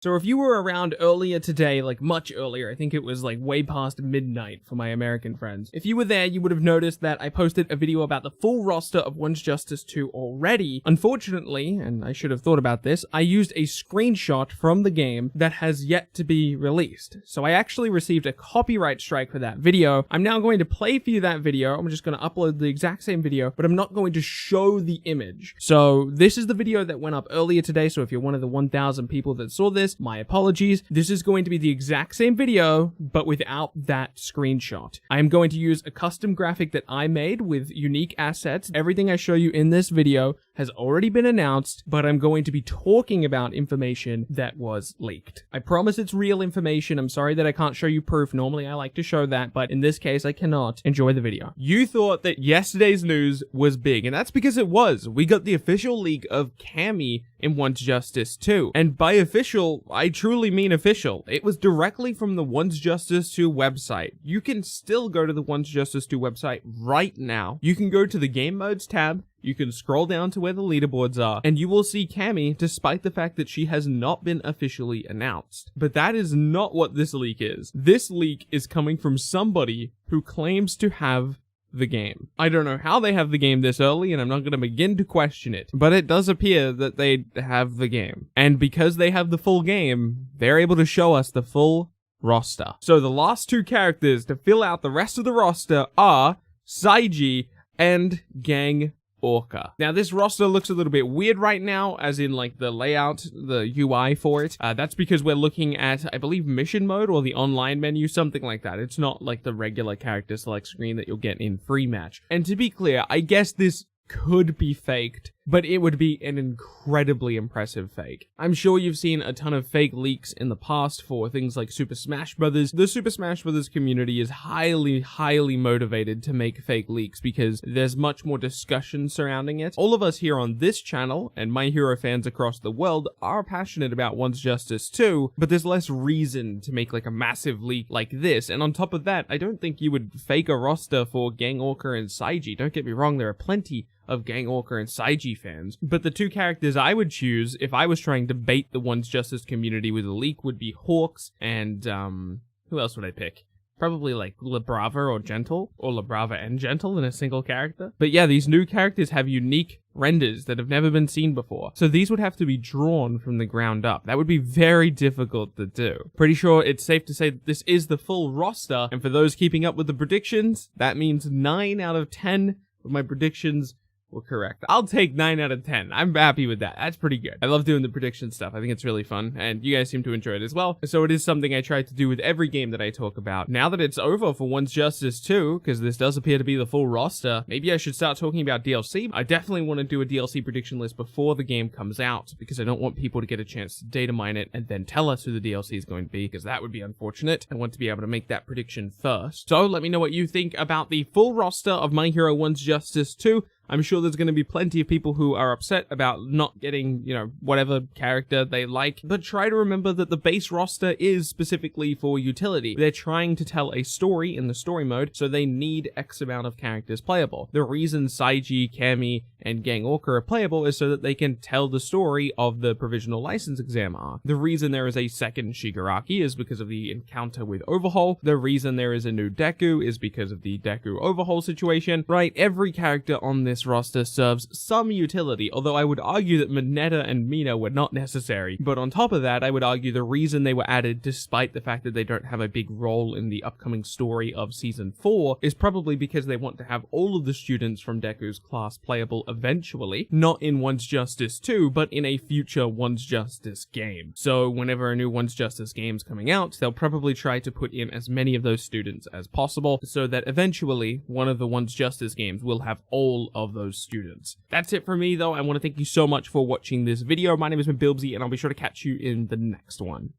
So if you were around earlier today, like much earlier, I think it was like way past midnight for my American friends. If you were there, you would have noticed that I posted a video about the full roster of One's Justice 2 already. Unfortunately, and I should have thought about this, I used a screenshot from the game that has yet to be released. So I actually received a copyright strike for that video. I'm now going to play for you that video. I'm just going to upload the exact same video, but I'm not going to show the image. So this is the video that went up earlier today. So if you're one of the 1,000 people that saw this, my apologies. This is going to be the exact same video, but without that screenshot. I am going to use a custom graphic that I made with unique assets. Everything I show you in this video has already been announced, but I'm going to be talking about information that was leaked. I promise it's real information. I'm sorry that I can't show you proof. Normally I like to show that, but in this case I cannot. Enjoy the video. You thought that yesterday's news was big, and that's because it was. We got the official leak of Cammy in One's Justice 2. And by official, I truly mean official. It was directly from the One's Justice 2 website. You can still go to the One's Justice 2 website right now. You can go to the Game Modes tab, you can scroll down to where the leaderboards are, and you will see Cammy, despite the fact that she has not been officially announced. But that is not what this leak is. This leak is coming from somebody who claims to have the game. I don't know how they have the game this early, and I'm not going to begin to question it, but it does appear that they have the game. And because they have the full game, they're able to show us the full roster. So the last two characters to fill out the rest of the roster are Saiji and Gang Orca. Now this roster looks a little bit weird right now, as in like the layout, the UI for it. That's because we're looking at, I believe, mission mode or the online menu, something like that. It's not like the regular character select screen that you'll get in free match. And to be clear, I guess this could be faked, but it would be an incredibly impressive fake. I'm sure you've seen a ton of fake leaks in the past for things like Super Smash Bros. The Super Smash Bros. Community is highly motivated to make fake leaks because there's much more discussion surrounding it. All of us here on this channel, and My Hero fans across the world, are passionate about One's Justice 2, but there's less reason to make like a massive leak like this. And on top of that, I don't think you would fake a roster for Gang Orca and Saiji. Don't get me wrong, there are plenty of Gang Orca and Saiji fans, but the two characters I would choose if I was trying to bait the One's Justice community with a leak would be Hawks and, who else would I pick? Probably like Labrava or Gentle, or Labrava and Gentle in a single character. But yeah, these new characters have unique renders that have never been seen before. So these would have to be drawn from the ground up. That would be very difficult to do. Pretty sure it's safe to say that this is the full roster, and for those keeping up with the predictions, that means 9 out of 10 of my predictions were correct. I'll take 9 out of 10. I'm happy with that. That's pretty good. I love doing the prediction stuff. I think it's really fun, and you guys seem to enjoy it as well. So it is something I try to do with every game that I talk about. Now that it's over for One's Justice 2, because this does appear to be the full roster, maybe I should start talking about DLC. I definitely want to do a DLC prediction list before the game comes out, because I don't want people to get a chance to data mine it and then tell us who the DLC is going to be, because that would be unfortunate. I want to be able to make that prediction first. So let me know what you think about the full roster of My Hero One's Justice 2. I'm sure there's going to be plenty of people who are upset about not getting, whatever character they like, but try to remember that the base roster is specifically for utility. They're trying to tell a story in the story mode, so they need X amount of characters playable. The reason Saiji, Cammy, and Gang Orca are playable is so that they can tell the story of the provisional license exam arc. The reason there is a second Shigaraki is because of the encounter with Overhaul. The reason there is a new Deku is because of the Deku Overhaul situation, right? Every character on this roster serves some utility, although I would argue that Mineta and Mina were not necessary. But on top of that, I would argue the reason they were added, despite the fact that they don't have a big role in the upcoming story of Season 4, is probably because they want to have all of the students from Deku's class playable eventually, not in One's Justice 2, but in a future One's Justice game. So whenever a new One's Justice game's coming out, they'll probably try to put in as many of those students as possible, so that eventually one of the One's Justice games will have all of those students. That's it for me though. I want to thank you so much for watching this video. My name has been Bilbzy, and I'll be sure to catch you in the next one.